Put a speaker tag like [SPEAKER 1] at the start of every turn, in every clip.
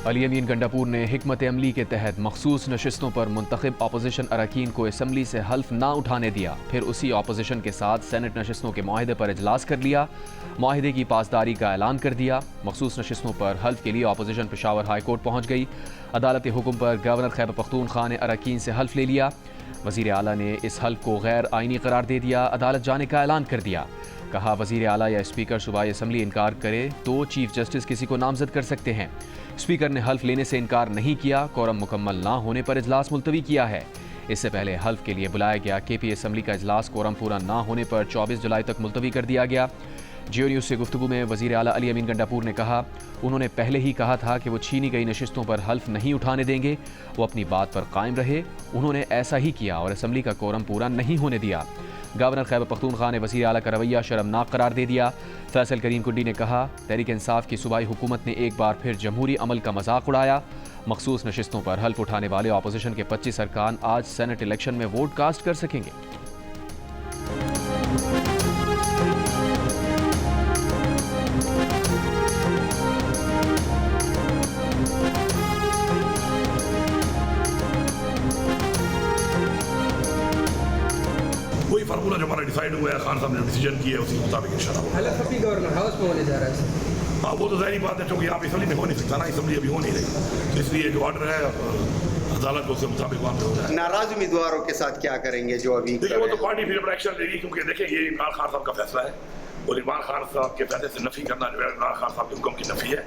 [SPEAKER 1] अली अमीन गंडापुर ने हिकमत अमली के तहत मखसूस नशिस्तों पर मुंतखब अपोजिशन अरकान को असम्बली से हल्फ ना उठाने दिया, फिर उसी अपोजिशन के साथ सेनेट नशिस्तों के माहिदे पर इजलास कर लिया। माहिदे की पासदारी का ऐलान कर दिया। मखसूस नशिस्तों पर हल्फ के लिए अपोजिशन पेशावर हाई कोर्ट पहुंच गई। अदालती हुक्म पर गवर्नर खैबर पख्तूनख्वा ने अरकान से हल्फ ले लिया। वज़ीर आला ने इस हल्फ को गैर आइनी करार दे दिया। अदालत जाने का ऐलान कर दिया। कहा, वज़ीर आला या स्पीकर सूबाई असम्बली इनकार करे तो चीफ जस्टिस किसी को नामजद कर सकते हैं। स्पीकर ने हल्फ लेने से इनकार नहीं किया। कोरम मुकम्मल ना होने पर इजलास मुलतवी किया है। इससे पहले हल्फ के लिए बुलाया गया केपी असम्बली का इजलास कोरम पूरा ना होने पर 24 जुलाई तक मुलतवी कर दिया गया। जियो न्यूज़ से गुफ्तगू में वज़ीर आला अली अमीन गंडापुर ने कहा, उन्होंने पहले ही कहा था कि वो छीनी गई नशिस्तों पर हल्फ नहीं उठाने देंगे। वो अपनी बात पर कायम रहे। उन्होंने ऐसा ही किया और असम्बली का कोरम पूरा नहीं होने दिया। गवर्नर खैबर पख्तूनख्वा ने वज़ीर आला का रवैया शर्मनाक करार दे दिया। फैसल करीम कुंडी ने कहा, तहरीक इंसाफ की सूबाई हुकूमत ने एक बार फिर जमहूरी अमल का मजाक उड़ाया। मखसूस नशिस्तों पर हल्फ उठाने वाले अपोजिशन के 25 अरकान आज सेनेट इलेक्शन में वोट कास्ट कर सकेंगे।
[SPEAKER 2] वही फार्मूला जो हमारा डिसाइड हुआ है, खान साहब ने डिसीजन किया है, उसी के मुताबिक इंशाल्लाह।
[SPEAKER 3] हलफ अभी गवर्नर हाउस में होने जा रहा है।
[SPEAKER 2] हाँ, वो तो ज़ाहिर बात है, क्योंकि यहाँ पे असम्बली में हो नहीं सकता ना, असम्बली अभी हो नहीं रही, तो इसलिए जो ऑर्डर है अदालत को उसके मुताबिक वहाँ पे हो जाए।
[SPEAKER 4] नाराज उम्मीदवारों के साथ क्या करेंगे जो अभी
[SPEAKER 2] देखिए, वो तो पार्टी फिर अपना एक्शन लेगी, क्योंकि देखिए ये इमरान खान साहब का फैसला है और इमरान खान साहब के फैसले से नफी करना इमरान खान साहब के हुक्म की नफी है।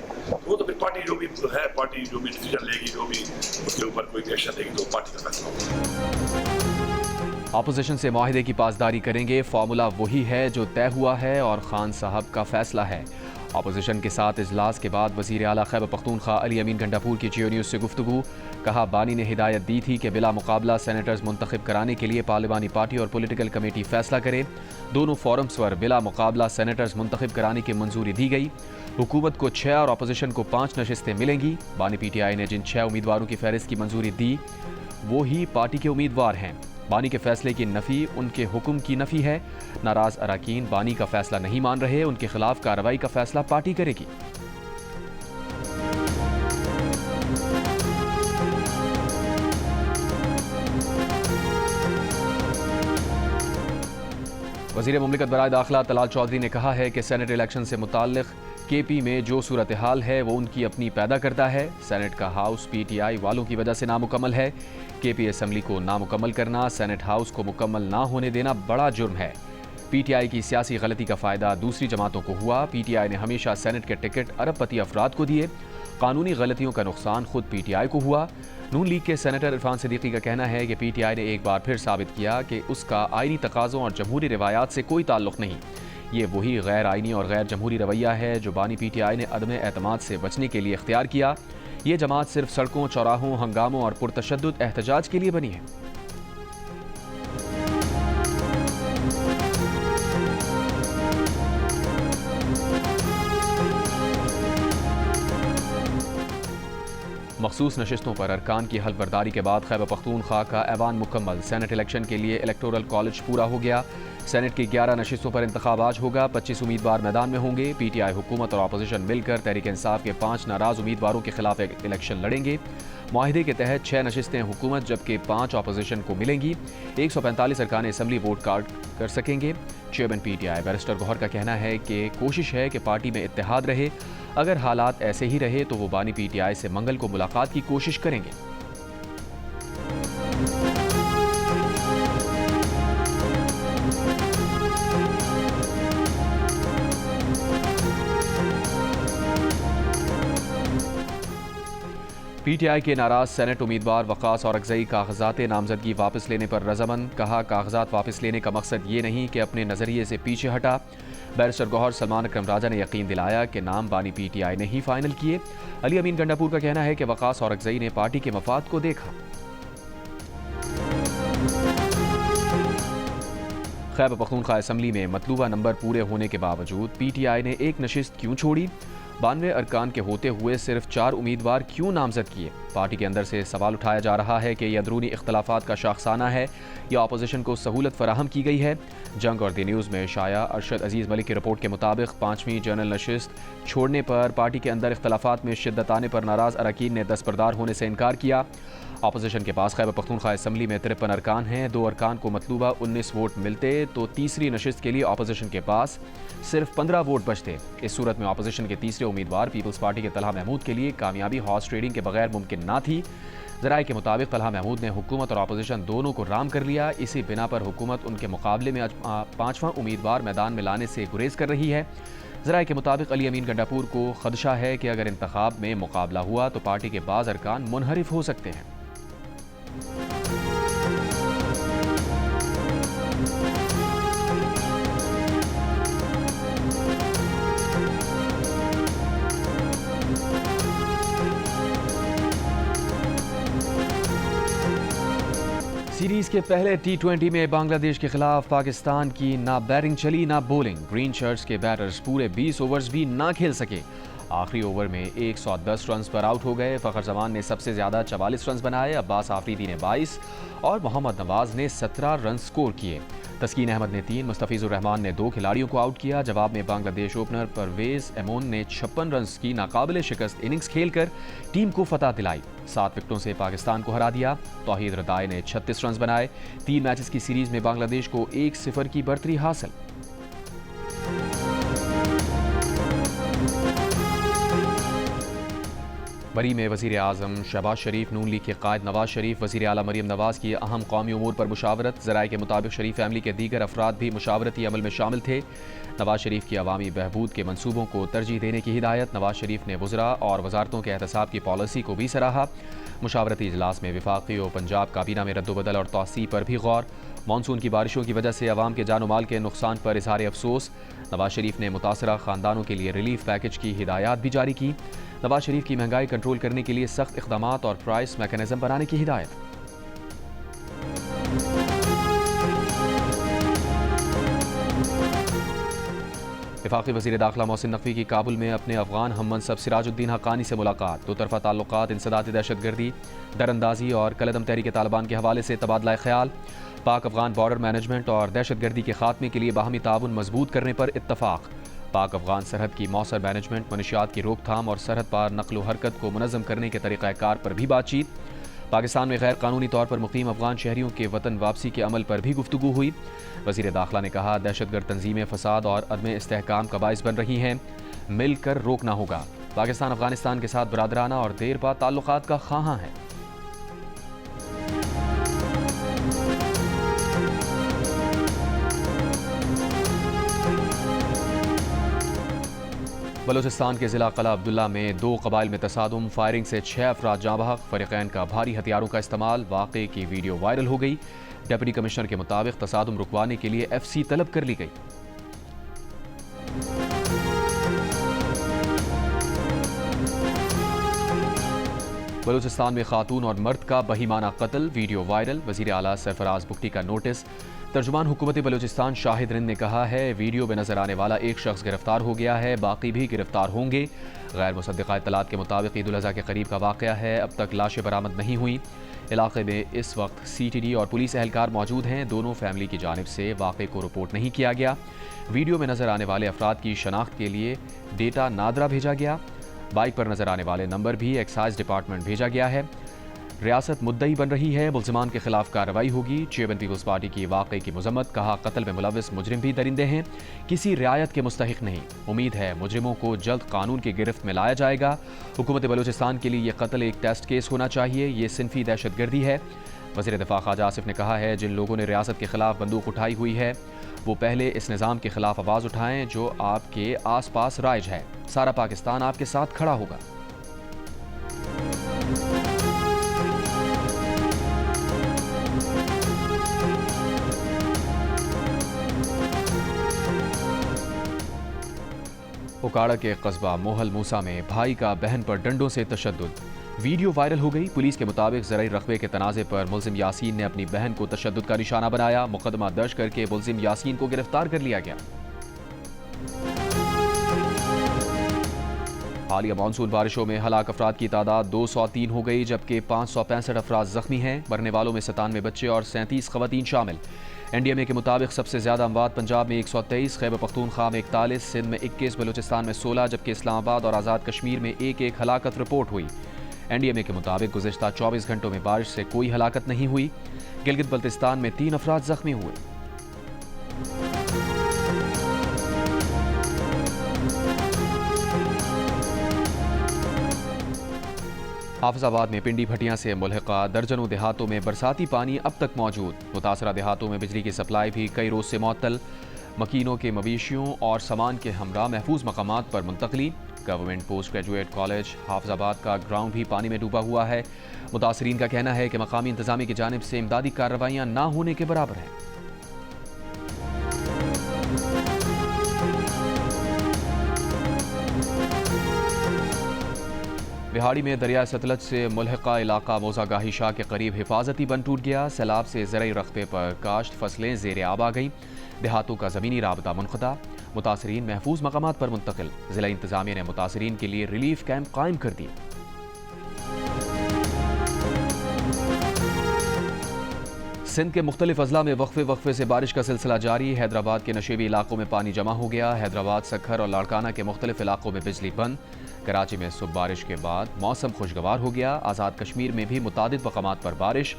[SPEAKER 2] वो तो फिर पार्टी जो भी है, पार्टी जो भी डिसीजन लेगी, जो भी उसके ऊपर कोई एक्शन लेगी, तो पार्टी का फैसला होगा।
[SPEAKER 1] अपोजिशन से माहिदे की पासदारी करेंगे। फार्मूला वही है जो तय हुआ है और खान साहब का फैसला है। अपोजिशन के साथ इजलास के बाद वज़ीर आला खैबर पख्तूनख्वा अली अमीन गंडापुर की जियो न्यूज़ से गुफ्तगू। कहा, बानी ने हिदायत दी थी कि बिला मुकाबला सेनेटर्स मुंतखब कराने के लिए पार्लिमानी पार्टी और पॉलिटिकल कमेटी फैसला करे। दोनों फोरम्स पर बिला मुकाबला सेनेटर्स मुंतखब कराने की मंजूरी दी गई। हुकूमत को 6 और अपोजिशन को 5 नशिस्तें मिलेंगी। बानी PTI ने जिन 6 उम्मीदवारों की फहरिस्त की मंजूरी दी वो ही पार्टी के उम्मीदवार हैं। बानी के फैसले की नफ़ी उनके हुक्म की नफ़ी है। नाराज अरकान बानी का फैसला नहीं मान रहे, उनके खिलाफ कार्रवाई का फैसला पार्टी करेगी। वज़ीर मुमलिकत बराए दाखिला तलाल चौधरी ने कहा है कि सेनेट इलेक्शन से मुताल्लिक़ KP में जो सूरत हाल है वो उनकी अपनी पैदा करता है। सेनेट का हाउस PTI वालों की वजह से नामुकम्मल है। KP असम्बली को नामुकम्मल करना, सेनेट हाउस को मुकम्मल ना होने देना बड़ा जुर्म है। PTI की सियासी गलती का फ़ायदा दूसरी जमातों को हुआ। PTI ने हमेशा सेनेट के टिकट अरबपति अफराद को दिए। कानूनी गलतियों का नुकसान खुद PTI को हुआ। नून लीग के सेनेटर इरफान सिद्दीकी का कहना है कि PTI ने एक बार फिर साबित किया कि उसका आइनी तकाज़ों और जमहूरी रिवायात से कोई ताल्लुक़ नहीं। ये वही गैर आइनी और गैर जमहूरी रवैया है जो बानी PTI ने अदम एतमाद से बचने के लिए इख्तियार किया। ये जमात सिर्फ सड़कों, चौराहों, हंगामों और पुरतशद्दुद एहतजाज के लिए बनी है। मखसूस नशिस्तों पर अरकान की हल्फबर्दारी के बाद खैबर पख्तूनख्वा का ऐवान मुकम्मल। सेनेट इलेक्शन के लिए इलेक्टोरल कॉलेज पूरा हो गया। सेनेट की 11 नशिस्तों पर इंतखाब आज होगा। 25 उम्मीदवार मैदान में होंगे। PTI हुकूमत और अपोजिशन मिलकर तहरीक इंसाफ के 5 नाराज उम्मीदवारों के खिलाफ इलेक्शन लड़ेंगे। माहिदे के तहत 6 नशिस्तें हुकूमत जबकि 5 अपोजिशन को मिलेंगी। 145 अरकान असम्बली वोट कार्ड कर सकेंगे। चेयरमैन PTI बैरिस्टर गौहर का कहना है कि कोशिश है कि पार्टी में इत्तेहाद रहे। अगर हालात ऐसे ही रहे तो वो बानी PTI से मंगल को मुलाकात की कोशिश करेंगे। PTI के नाराज सेनेट उम्मीदवार वकास औरकज़ई कागजात नामजदगी वापस लेने पर रजामंद। कहा, कागजात वापस लेने का मकसद ये नहीं कि अपने नज़रिए से पीछे हटा। बैरिस्टर गौहर सलमान अकरम राजा ने यकीन दिलाया कि नाम बानी PTI ने ही फाइनल किए। अली अमीन गंडापुर का कहना है कि वकास औरकज़ई ने पार्टी के मफाद को देखा। खैबर पख्तूनख्वा असम्बली में मतलूबा नंबर पूरे होने के बावजूद PTI ने एक नशिस्त क्यों छोड़ी? 92 अरकान के होते हुए सिर्फ 4 उम्मीदवार क्यों नामजद किए? पार्टी के अंदर से सवाल उठाया जा रहा है कि यह अंदरूनी इख्तलाफात का शाखसाना है या अपोजिशन को सहूलत फराहम की गई है। जंग और दी न्यूज़ में शाया अरशद अजीज़ मलिक की रिपोर्ट के मुताबिक 5वीं जनरल नशिस्त छोड़ने पर पार्टी के अंदर इख्तलाफात में शिद्दत आने पर नाराज़ अरकान ने दस्तबरदार होने से इनकार किया। अपोजिशन के पास खैबर पख्तूनख्वा असम्बली में 53 अरकान हैं। 2 अरकान को मतलूबा 19 वोट मिलते तो तीसरी नशिस्त के लिए अपोजिशन के पास सिर्फ 15 वोट बचते। इस सूरत में अपोजिशन के तीसरे उम्मीदवार पीपल्स पार्टी के तलहा महमूद के लिए कामयाबी हॉर्स ट्रेडिंग के बगैर मुमकिन ना थी। ज़राए के मुताबिक तलहा महमूद ने हुकूमत और अपोजिशन दोनों को राम कर लिया। इसी बिना पर हुकूमत उनके मुकाबले में 5वां उम्मीदवार मैदान में लाने से गुरेज कर रही है। ज़राए के मुताबिक अली अमीन गंडापुर को खदशा है कि अगर इंतखाब में मुकाबला हुआ तो पार्टी के बाज़ अरकान मुनहरिफ हो सकते हैं। सीरीज के पहले T20 में बांग्लादेश के खिलाफ पाकिस्तान की ना बैटिंग चली ना बॉलिंग। ग्रीन शर्ट्स के बैटर्स पूरे 20 ओवर्स भी ना खेल सके। आखिरी ओवर में 110 रन पर आउट हो गए। फ़खर जमान ने सबसे ज़्यादा 44 रन बनाए, अब्बास आफरीदी ने 22 और मोहम्मद नवाज ने 17 रन स्कोर किए। तस्कीन अहमद ने 3, मुस्तफिजुर रहमान ने 2 खिलाड़ियों को आउट किया। जवाब में बांग्लादेश ओपनर परवेज एमोन ने 56 रन की नाकाबिले शिकस्त इनिंग्स खेलकर टीम को फतह दिलाई। 7 विकेटों से पाकिस्तान को हरा दिया। तौहीद रदाई ने 36 रन बनाए। 3 मैचेस की सीरीज में बांग्लादेश को 1-0 की बढ़तरी हासिल। बरी में वज़ीर आज़म शहबाज शरीफ, नून लीग के कायद नवाज शरीफ, वज़ीर आला मरीम नवाज की अहम कौमी उमूर पर मुशावरत। ज़राए के मुताबिक शरीफ फैमिली के दीगर अफराद भी मुशावरती अमल में शामिल थे। नवाज शरीफ की अवामी बहबूद के मनसूबों को तरजीह देने की हिदायत। नवाज शरीफ ने वज़रा और वजारतों के एहतसाब की पॉलिसी को भी सराहा। मुशावरती इजलास में वफाकी और पंजाब काबीना में रद्दोबदल और तोसी पर भी गौर। मानसून की बारिशों की वजह से अवाम के जानो माल के नुकसान पर इजहार अफसोस। नवाज शरीफ ने मुतासरा ख़ानदानों के लिए रिलीफ पैकेज की हिदायत भी जारी की। नवाज शरीफ की महंगाई कंट्रोल करने के लिए सख्त इक़दामात और प्राइस मैकेनिज्म बनाने की हिदायत। वफाकी वज़ीर दाखिला मोहसिन नकवी की काबुल में अपने अफगान हम मनसब सिराजुद्दीन हक्कानी से मुलाकात। 2 तरफ़ा ताल्लुकात, इंसदादी दहशतगर्दी, दरअंदाजी और कलदम तहरीक तालिबान के हवाले से तबादला ख्याल। पाक अफगान बॉर्डर मैनेजमेंट और दहशतगर्दी के खात्मे के लिए बाहमी ताउन मजबूत करने पर इत्तफाक। पाक अफगान सरहद की मौसर मैनेजमेंट, मनशियात की रोकथाम और सरहद पार नकलो हरकत को मुनज़्ज़म करने के तरीक़ाकार पर भी बातचीत। पाकिस्तान में गैर कानूनी तौर पर मुकीम अफगान शहरियों के वतन वापसी के अमल पर भी गुफ्तगू हुई। वज़ीर दाखिला ने कहा, दहशतगर्द तंजीमें फसाद और अदम इस्तेहकाम का बाइस बन रही हैं, मिलकर रोकना होगा। पाकिस्तान अफगानिस्तान के साथ बरादराना और देरपा ताल्लुकात का ख़्वाहां है। बलूचिस्तान के ज़िला क़ला अब्दुल्ला में 2 क़बाइल में तसादुम, फायरिंग से 6 अफराद जाँ बहक। फ़रीक़ैन का भारी हथियारों का इस्तेमाल। वाक़े की वीडियो वायरल हो गई। डिप्टी कमिश्नर के मुताबिक तसादुम रुकवाने के लिए FC तलब कर ली गई। बलूचिस्तान में खातून और मर्द का बहीमाना कत्ल, वीडियो वायरल। वज़ीर आला सरफराज बुगटी का नोटिस। तर्जुमान हुकूमत बलूचिस्तान शाहिद रिंद ने कहा है, वीडियो में नजर आने वाला एक शख्स गिरफ्तार हो गया है, बाकी भी गिरफ्तार होंगे। गैर मुसद्दिक़ा इत्तलात के मुताबिक ईद उल अज़हा के करीब का वाक़या है। अब तक लाशें बरामद नहीं हुई। इलाके में इस वक्त CTD और पुलिस एहलकार मौजूद हैं। दोनों फैमिली की जानिब से वाक़े को रिपोर्ट नहीं किया गया। वीडियो में नजर आने वाले अफराद की शनाख्त के लिए डेटा नादरा भेजा गया। बाइक पर नजर आने वाले नंबर भी एक्साइज डिपार्टमेंट भेजा गया है। रियासत मुद्दई बन रही है, मुल्ज़िमान के खिलाफ कार्रवाई होगी। चेयरमैन पीपल्स पार्टी की वाक़े की मजम्मत। कहा, कत्ल में मुलव्विस मुजरिम भी दरिंदे हैं, किसी रियायत के मुस्तहिक नहीं। उम्मीद है मुजरिमों को जल्द कानून की गिरफ्त में लाया जाएगा। हुकूमत बलूचिस्तान के लिए यह कत्ल एक टेस्ट केस होना चाहिए। ये सिनफी दहशतगर्दी है। वज़ीर दिफा ख्वाजा आसिफ ने कहा है, जिन लोगों ने रियासत के खिलाफ बंदूक उठाई हुई है वो पहले इस निज़ाम के खिलाफ आवाज़ उठाएं जो आपके आस पास राइज है। सारा पाकिस्तान आपके साथ खड़ा होगा। उकाड़ा के कस्बा मोहल मूसा में भाई का बहन पर डंडों से तशद्दुद, वीडियो वायरल हो गई। पुलिस के मुताबिक ज़राई रकबे के तनाज़े पर मुल्ज़िम यासीन ने अपनी बहन को तशद्दुद का निशाना बनाया। मुकदमा दर्ज करके मुल्ज़िम यासीन को गिरफ्तार कर लिया गया। हालिया मानसून बारिशों में हलाक अफराद की तादाद 203 हो गई, जबकि 565 अफराद जख्मी हैं। मरने वालों में 97 बच्चे और 37 खवातीन शामिल। NDMA के मुताबिक सबसे ज़्यादा अमवात पंजाब में 123, खैबर पख्तूनख्वा में 41, सिंध में 21, बलूचिस्तान में 16, जबकि इस्लामाबाद और आज़ाद कश्मीर में एक हलाकत रिपोर्ट हुई। NDMA के मुताबिक गुज़िश्ता 24 घंटों में बारिश से कोई हलाकत नहीं हुई। गिलगित बल्तिस्तान में 3 अफराद जख्मी हुए। हाफिजाबाद में पिंडी भटियां से मुल्हिका दर्जनों देहातों में बरसाती पानी अब तक मौजूद। मुतासरा देहातों में बिजली की सप्लाई भी कई रोज से मुअत्तल। मकीनों के मवेशियों और सामान के हमरा महफूज मकामात पर मुंतकली। Government post graduate college Hafizabad का ग्राउंड भी पानी में डूबा हुआ है। मुतासरीन का कहना है कि मकामी इंतजामी की जानिब से इमदादी कार्रवाइयाँ ना होने के बराबर हैं। बिहाड़ी में दरिया सतलज से मुल्हिका इलाका मोज़ागाही शाह के करीब हिफाजती बंद टूट गया। सैलाब से ज़रई रकबे पर काश्त फसलें ज़ेर आब आ गईं। देहातों का ज़मीनी राबता मुनक़ता। मुतासरीन महफूज मकामात पर मुंतकिल। ज़िला इंतज़ामिया ने मुतासरीन के लिए रिलीफ कैंप कायम कर दिए। सिंध के मुख्तलिफ अजला में वक्फे से बारिश का सिलसिला जारी। हैदराबाद के नशेबी इलाकों में पानी जमा हो गया। हैदराबाद, सखर और लाड़काना के मुख्तलिफ इलाकों में बिजली बंद। कराची में सुबह बारिश के बाद मौसम खुशगवार हो गया। आज़ाद कश्मीर में भी मुतादिद मकामात पर बारिश।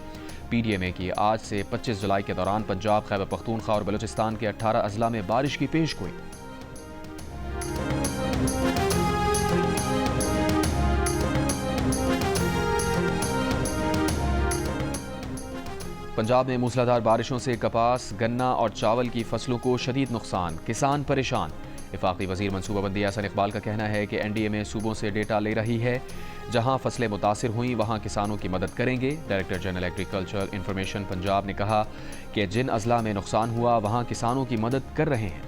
[SPEAKER 1] PDMA की आज से 25 जुलाई के दौरान पंजाब, खैबर पख्तूनख्वा और बलूचिस्तान के 18 अजला में बारिश की पेशगोई। पंजाब में मूसलाधार बारिशों से कपास, गन्ना और चावल की फसलों को शदीद नुकसान, किसान परेशान। वफाकी वजीर मनसूबाबंदी हसन इकबाल का कहना है कि NDMA सूबों से डेटा ले रही है। जहां फसलें मुतासिर हुई वहां किसानों की मदद करेंगे। Director general agriculture information Punjab ने कहा कि जिन अजला में नुकसान हुआ वहां किसानों की मदद कर रहे हैं।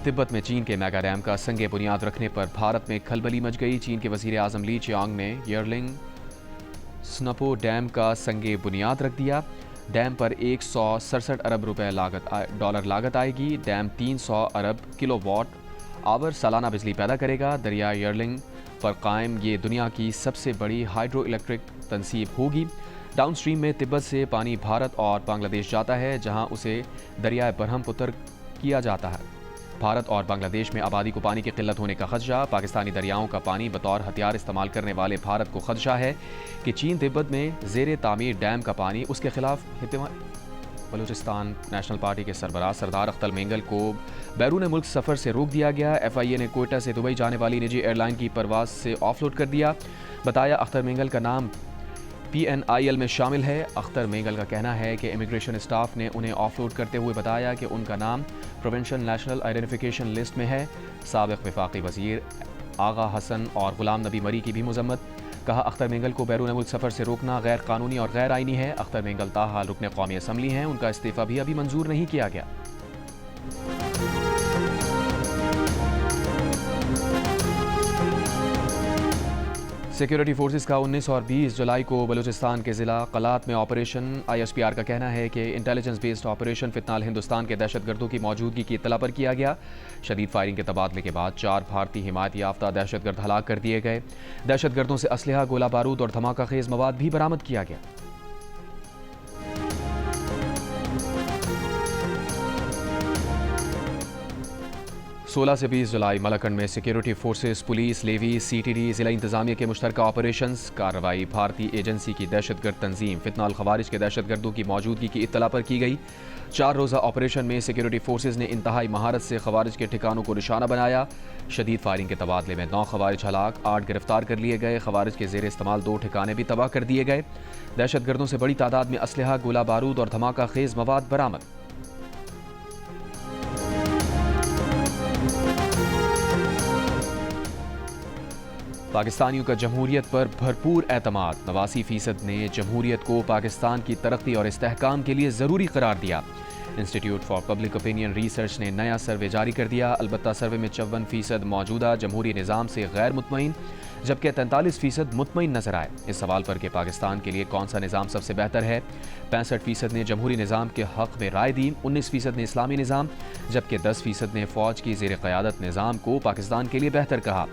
[SPEAKER 1] तिब्बत में चीन के मेगा डैम का संगे बुनियाद रखने पर भारत में खलबली मच गई। चीन के वजीर आजम ली चियांग ने यर्लिंग स्नपो डैम का संगे बुनियाद रख दिया। डैम पर 167 अरब डॉलर लागत आएगी। डैम 300 अरब किलोवाट आवर सालाना बिजली पैदा करेगा। दरिया यर्लिंग पर कायम ये दुनिया की सबसे बड़ी हाइड्रो इलेक्ट्रिक तंसीब होगी। डाउन स्ट्रीम में तिब्बत से पानी भारत और बांग्लादेश जाता है, जहां उसे दरियाए ब्रह्मपुत्र किया जाता है। भारत और बांग्लादेश में आबादी को पानी की किल्लत होने का खदशा। पाकिस्तानी दरियाओं का पानी बतौर हथियार इस्तेमाल करने वाले भारत को खदशा है कि चीन तिब्बत में ज़ेर तामीर डैम का पानी उसके खिलाफ बलूचिस्तान नेशनल पार्टी के सरबराह सरदार अख्तर मेंगल को बैरून मुल्क सफ़र से रोक दिया गया। FIA ने कोयटा से दुबई जाने वाली निजी एयरलाइन की परवाज से ऑफलोड कर दिया। बताया अख्तर मेंगल का नाम PNIL में शामिल है। अख्तर मेंगल का कहना है कि इमिग्रेशन स्टाफ ने उन्हें ऑफलोड करते हुए बताया कि उनका नाम प्रोविंशियल नेशनल आइडेंटिफिकेशन लिस्ट में है। साबिक़ वफाकी वज़ीर आगा हसन और गुलाम नबी मरी की भी मजम्मत। कहा अख्तर मेंगल को बैरून मुल्क सफ़र से रोकना गैर कानूनी और गैर आइनी है। अख्तर मेंगल ताहाल रुकने कौमी असम्बली हैं, उनका इस्तीफ़ा भी अभी मंजूर नहीं किया गया। सिक्योरिटी फोर्सेस का 19 और 20 जुलाई को बलूचिस्तान के ज़िला कलात में ऑपरेशन। ISPR का कहना है कि इंटेलिजेंस बेस्ड ऑपरेशन फितनाल हिंदुस्तान के दहशतगर्दों की मौजूदगी की इत्तला पर किया गया। शदीद फायरिंग के तबादले के बाद 4 भारतीय हिमायत याफ्ता दहशतगर्द हलाक कर दिए गए। दहशतगर्दों से असलहा, गोला बारूद और धमाका खेज मवाद भी बरामद किया गया। 16 से 20 जुलाई मलकंड में security forces, police, levy, CTD, ज़िला इंतज़ामिया के मुश्तरका ऑपरेशंस। कार्रवाई भारतीय एजेंसी की दहशतगर्द तंजीम फितनाल खवारिज के दहशतगर्दों की मौजूदगी की इत्तला पर की गई। 4 रोज़ा ऑपरेशन में सिक्योरिटी फोर्सेस ने इंतहाई महारत से खवारिज के ठिकानों को निशाना बनाया। शदीद फायरिंग के तबादले में 9 खवारिज हलाक, 8 गिरफ्तार कर लिए गए। खवारिज के ज़ेर इस्तेमाल 2 ठिकाने भी तबाह कर दिए गए। दहशतगर्दों से बड़ी तादाद में असलहा, गोला बारूद और धमाका खेज मवाद बरामद। पाकिस्तानियों का जमहूरियत पर भरपूर एतमाद। 89% ने जमहूरियत को पाकिस्तान की तरक्की और इस्तेहकाम के लिए ज़रूरी करार दिया। Institute for public opinion research ने नया सर्वे जारी कर दिया। अलबत्ता सर्वे में 54% मौजूदा जमहूरी निज़ाम से गैर मुतमईन। जबकि 43% मुतमईन नजर आए। इस सवाल पर कि पाकिस्तान के लिए कौन सा निज़ाम सबसे बेहतर है, 65% ने जमहूरी निज़ाम के हक़ में राय दी, 19% ने इस्लामी निज़ाम, जबकि 10% ने फ़ौज की ज़ेर क़यादत निज़ाम को पाकिस्तान के लिए बेहतर कहा।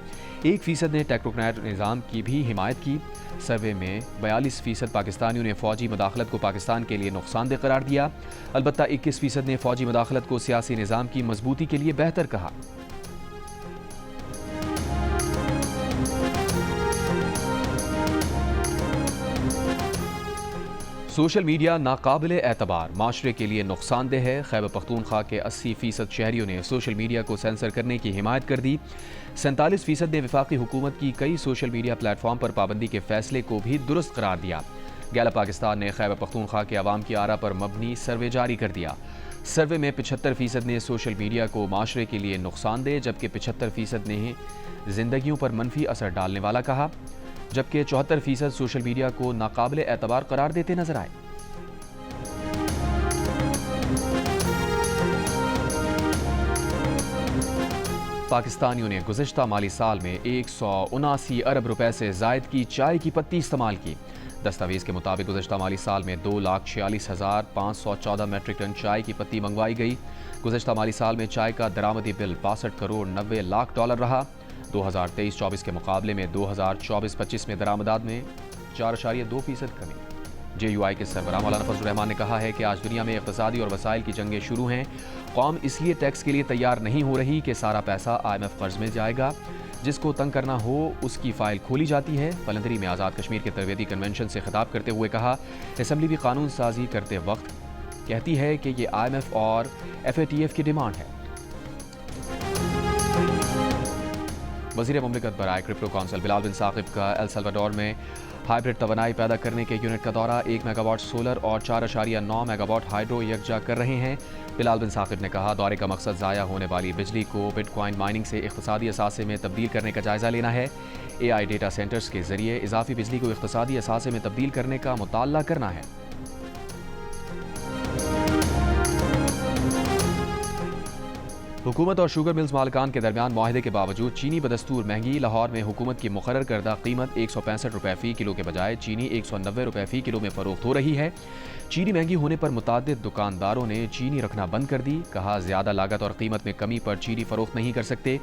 [SPEAKER 1] 1% ने टेक्नोक्रेट निज़ाम की भी हिमायत की। सर्वे में 42% पाकिस्तानियों ने फ़ौजी मुदाखलत को पाकिस्तान के लिए नुकसानदेह करार दिया। अलबत्ता 21% ने फ़ौजी मुदाखलत को सियासी निज़ाम की मजबूती के लिए बेहतर कहा। सोशल मीडिया नाकाबिल एतबार, माशरे के लिए नुकसानदेह है। खैबर पख्तूनख्वा के 80% शहरियों ने सोशल मीडिया को सेंसर करने की हिमायत कर दी। 47% ने वफाकी हुकूमत की कई सोशल मीडिया प्लेटफॉर्म पर पाबंदी के फैसले को भी दुरुस्त करार दिया। गैलप पाकिस्तान ने खैबर पख्तूनख्वा के अवाम की आरा पर मबनी सर्वे जारी कर दिया। सर्वे में 75% ने सोशल मीडिया को माशरे के लिए नुकसानदेह, जबकि 75% ने जिंदगियों पर मनफी असर डालने वाला कहा, जबकि 74% सोशल मीडिया को नाकाबिल एतबार करार देते नजर आए। पाकिस्तानियों ने गुज़िश्ता माली साल में 179 अरब रुपए से जायद की चाय की पत्ती इस्तेमाल की। दस्तावेज के मुताबिक गुज़िश्ता माली साल में 2,46,514 मैट्रिक टन चाय की पत्ती मंगवाई गई। गुज़िश्ता माली साल में चाय का दरामदी बिल 62 करोड़ 90 लाख डॉलर रहा। 2023-24 के मुकाबले में 2024-25 में दरामदात में 4.2% कमी। JUI के सरबराह मौलाना फजल रहमान ने कहा है कि आज दुनिया में इक़्तिसादी और वसाइल की जंगें शुरू हैं। कौम इसलिए टैक्स के लिए तैयार नहीं हो रही कि सारा पैसा IMF कर्ज में जाएगा। जिसको तंग करना हो उसकी फाइल खोली जाती है। पलंदरी में आज़ाद कश्मीर के तरवेदी कन्वेंशन से खिताब करते हुए कहा, असम्बली भी कानून साजी करते वक्त कहती है कि ये IMF और FATF की डिमांड है। वज़ीर मुमलिकत बराए क्रिप्टो काउंसिल बिलाल बिन साकिब का एल सल्वाडोर में हाइब्रिड तवानाई पैदा करने के यूनिट का दौरा। 1 मेगावाट सोलर और 4.9 मेगावाट हाइड्रो यकजा कर रहे हैं। बिलाल बिन साकिब ने कहा, दौरे का मकसद ज़ाया होने वाली बिजली को बिटकॉइन माइनिंग से इक़्तिसादी असासे में तब्दील करने का जायज़ा लेना है। AI डेटा सेंटर्स के जरिए इजाफी बिजली को इक़्तिसादी असासे में तब्दील करने का मुताल्ला करना है। हुकूमत और शुगर मिल्स मालिकान के दरमियान मुआहदे के बावजूद चीनी बदस्तूर महंगी। लाहौर में हुकूमत की मुकर्रर करदा कीमत 165 रुपये फ़ी किलो के बजाय चीनी 190 रुपये फ़ी किलो में फ़रोख्त हो रही है। चीनी महंगी होने पर मुताद्दिद दुकानदारों ने चीनी रखना बंद कर दी। कहा, ज़्यादा लागत और कीमत में कमी पर चीनी फ़रोख्त नहीं कर सकते।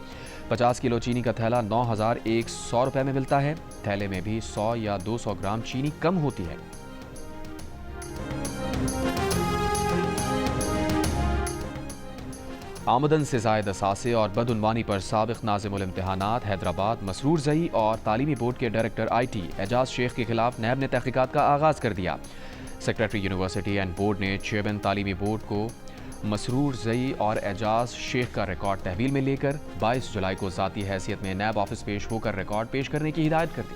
[SPEAKER 1] 50 किलो चीनी का थैला 9,100 रुपये में मिलता है। थैले में भी 100 या 200 ग्राम चीनी कम होती है। आमदन से ज़ायद असासे और बदउनवानी पर साबिक़ नाज़िमुल इम्तिहानात हैदराबाद मसरूर ज़ई और तालीमी बोर्ड के डायरेक्टर IT एजाज शेख के खिलाफ नैब ने तहक़ीक़ात का आगाज़ कर दिया। सेक्रेटरी यूनिवर्सिटी एंड बोर्ड ने चेयरमैन तालीमी बोर्ड को मसरूर ज़ई और एजाज शेख का रिकॉर्ड तहवील में लेकर 22 जुलाई को ज़ाती हैसियत में नैब ऑफिस पेश होकर रिकॉर्ड पेश करने की हिदायत कर दी।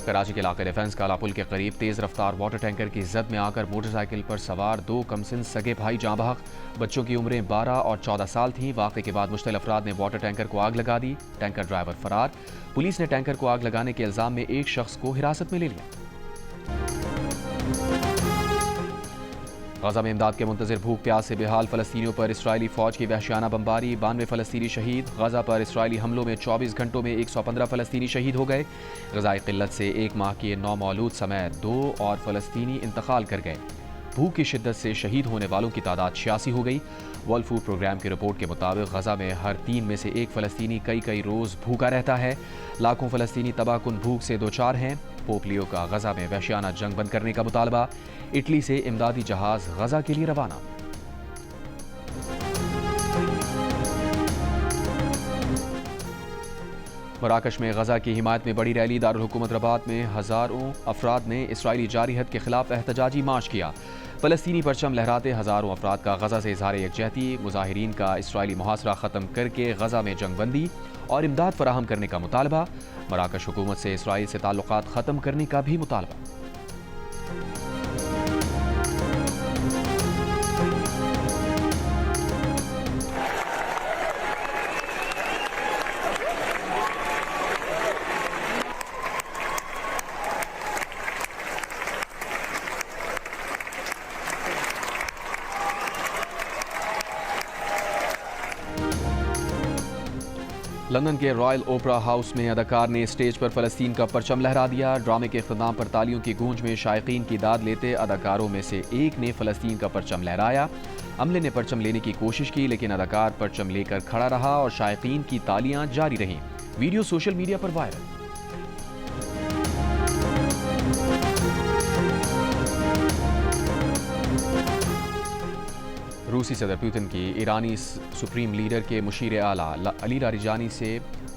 [SPEAKER 1] कराची के इलाके डिफेंस काला पुल के करीब तेज रफ्तार वाटर टैंकर की जद में आकर मोटरसाइकिल पर सवार 2 कमसिन सगे भाई जाँ बहक। बच्चों की उम्रें 12 और 14 साल थीं। वाक़े के बाद मुश्तल अफराद ने वाटर टैंकर को आग लगा दी। टैंकर ड्राइवर फरार। पुलिस ने टैंकर को आग लगाने के इल्जाम में एक शख्स को हिरासत में ले लिया। गजा में इमदाद के मुंतज़िर भूख प्यास से बेहाल फ़लस्तीनियों पर इसराइली फ़ौज की वहशियाना बमबारी। 92 फ़लस्तीनी शहीद। गजा पर इसराइली हमलों में 24 घंटों में 115 फ़लस्तीनी शहीद हो गए। ग़ज़ाई क़िल्लत से 1 माह के 9 मौलूद समेत 2 और फ़लस्तीनी इंतकाल कर गए। भूख की शिद्दत से शहीद होने वालों की तादाद 86 हो गई। वर्ल्ड फूड प्रोग्राम की रिपोर्ट के मुताबिक गजा में हर 3 में से 1 फ़लस्तीनी कई रोज़ भूखा रहता है। लाखों फ़लस्तीनी तबाहकुन भूख से दो चार हैं। पोपलियो का गजा में वहशियाना जंग बंद करने का मुतालबा। इटली से इमदादी जहाज गजा के लिए रवाना। मराकश में गजा की हिमायत में बड़ी रैली। दारुल हुकूमत रबात में हज़ारों अफराद ने इसराइली जारी हद के खिलाफ एहतजाजी मार्च किया। फ़लस्तीनी परचम लहराते हज़ारों अफराद का गजा से इज़हार यकजहती। मुजाहिरीन का इसराइली मुहासरा ख़त्म करके गजा में जंग बंदी और इमदाद फराहम करने का मुतालबा। मराकश हुकूमत से इसराइल से ताल्लुकात ख़त्म करने का भी मुतालबा। लंदन के रॉयल ओपरा हाउस में अदाकार ने स्टेज पर फ़लस्तीन का परचम लहरा दिया। ड्रामे के इख्तिताम पर तालियों की गूंज में शायकीन की दाद लेते अदाकारों में से एक ने फ़लस्तीन का परचम लहराया। अमले ने परचम लेने की कोशिश की, लेकिन अदाकार परचम लेकर खड़ा रहा और शायकीन की तालियां जारी रहीं। वीडियो सोशल मीडिया पर वायरल। रूसी सदर पुतिन की ईरानी सुप्रीम लीडर के मुशीर आला अली लारिजानी से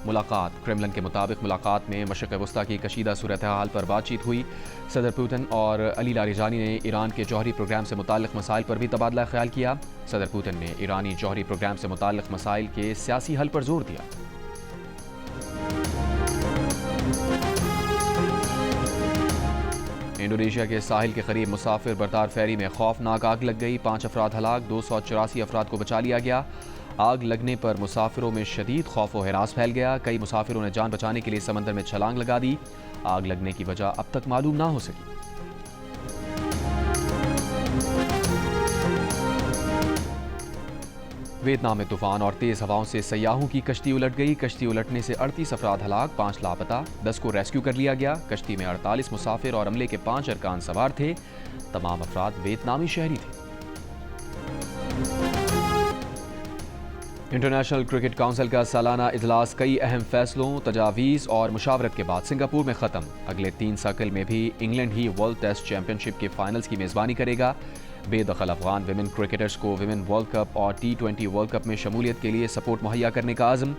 [SPEAKER 1] मुलाकात। क्रेमलिन के मुताबिक मुलाकात में मशरिक़ वस्ता की कशीदा सूरत हाल पर बातचीत हुई। सदर पुतिन और अली लारिजानी ने ईरान के जौहरी प्रोग्राम से मुताल्लिक़ मसाइल पर भी तबादला ख्याल किया। सदर पुतिन ने ईरानी जौहरी प्रोग्राम से मुताल्लिक़ मसाइल के सियासी हल पर जोर दिया। इंडोनेशिया के साहिल के करीब मुसाफिर बरतार फेरी में खौफनाक आग लग गई। 5 अफराद हलाक, 284 अफराद को बचा लिया गया। आग लगने पर मुसाफिरों में शदीद खौफ व हिरास फैल गया। कई मुसाफिरों ने जान बचाने के लिए समंदर में छलांग लगा दी। आग लगने की वजह अब तक मालूम ना हो सकी। वियतनाम में तूफान और तेज हवाओं से सयाहों की कश्ती उलट गई। कश्ती उलटने से 38 अफराद हलाक, 5 लापता, 10 को रेस्क्यू कर लिया गया। कश्ती में 48 मुसाफिर और अमले के 5 अरकान सवार थे। तमाम अफराद वियतनामी शहरी थे। इंटरनेशनल क्रिकेट काउंसिल का सालाना इजलास कई अहम फैसलों, तजावीज़ और मुशावरत के बाद सिंगापुर में ख़त्म। अगले 3 साइकिल में भी इंग्लैंड ही वर्ल्ड टेस्ट चैंपियनशिप के फाइनल्स की मेज़बानी करेगा। बेदखल अफगान विमेन क्रिकेटर्स को विमेन वर्ल्ड कप और T20 वर्ल्ड कप में शमूलियत के लिए सपोर्ट मुहैया करने का आज़म।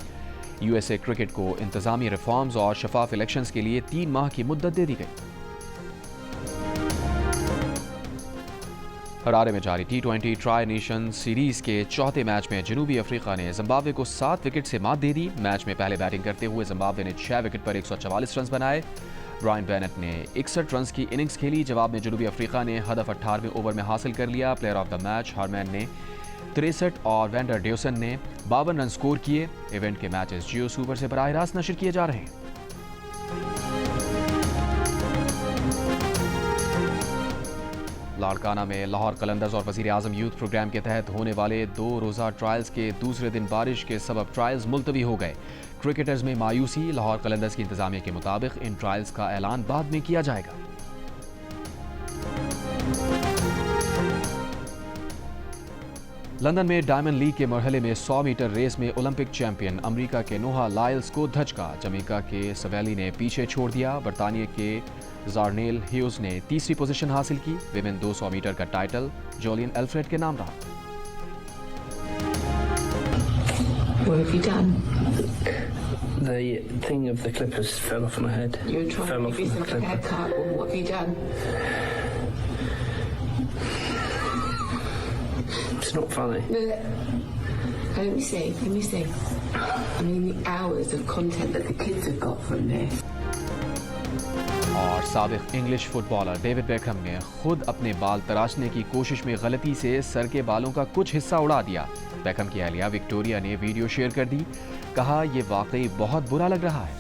[SPEAKER 1] USA क्रिकेट को इंतज़ामी रिफॉर्म्स और शफाफ इलेक्शंस के लिए 3 माह की मुद्दत दे दी गई। हरारे में जारी T20 ट्राई नेशन सीरीज के चौथे मैच में जनूबी अफ्रीका ने जिम्बाब्वे को 7 विकेट से मात दे दी। मैच में पहले बैटिंग करते हुए जिम्बाब्वे ने 6 विकेट पर 144 रन बनाए। ब्रायन बेनेट ने 61 रन की इनिंग्स खेली। जवाब में जनूबी अफ्रीका ने हदफ 18वें ओवर में हासिल कर लिया। प्लेयर ऑफ द मैच हरमैन ने 63 और वेंडर ड्यूसन ने 52 रन स्कोर किए। इवेंट के मैचेस जियो सुपर से बराह रास्त नशर किए जा रहे हैं। लाड़काना में लाहौर कलंदर्स और वज़ीर आज़म यूथ प्रोग्राम के तहत होने वाले 2 रोज़ा ट्रायल्स के दूसरे दिन बारिश के सबब ट्रायल्स मुलतवी हो गए। क्रिकेटर्स में मायूसी। लाहौर कलंदर्स की इंतजामिया के मुताबिक इन ट्रायल्स का ऐलान बाद में किया जाएगा। लंदन में डायमंड लीग के मरहले में 100 मीटर रेस में ओलंपिक चैंपियन अमेरिका के नोहा लाइल्स को धचका। जमैका के सवेली ने पीछे छोड़ दिया। बरतानिया के ज़ारनेल ह्यूज ने तीसरी पोजीशन हासिल की। विमेन 200 मीटर का टाइटल जोलियन एल्फ्रेड के नाम रहा।
[SPEAKER 5] What have you done?
[SPEAKER 6] The thing of the clippers fell off my head.
[SPEAKER 5] You were trying
[SPEAKER 6] Fell
[SPEAKER 5] to
[SPEAKER 6] off
[SPEAKER 5] give
[SPEAKER 6] my
[SPEAKER 5] yourself a
[SPEAKER 6] clipper.
[SPEAKER 5] haircut, or what have you done?
[SPEAKER 6] It's not funny.
[SPEAKER 5] Let me see. Let me see. I mean, the hours of content that the kids have got from this.
[SPEAKER 1] और साबिक English footballer David Beckham ने खुद अपने बाल तराशने की कोशिश में गलती से सर के बालों का कुछ हिस्सा उड़ा दिया। बेकहम की अहलिया विक्टोरिया ने वीडियो शेयर कर दी। कहा, यह वाकई बहुत बुरा लग रहा है।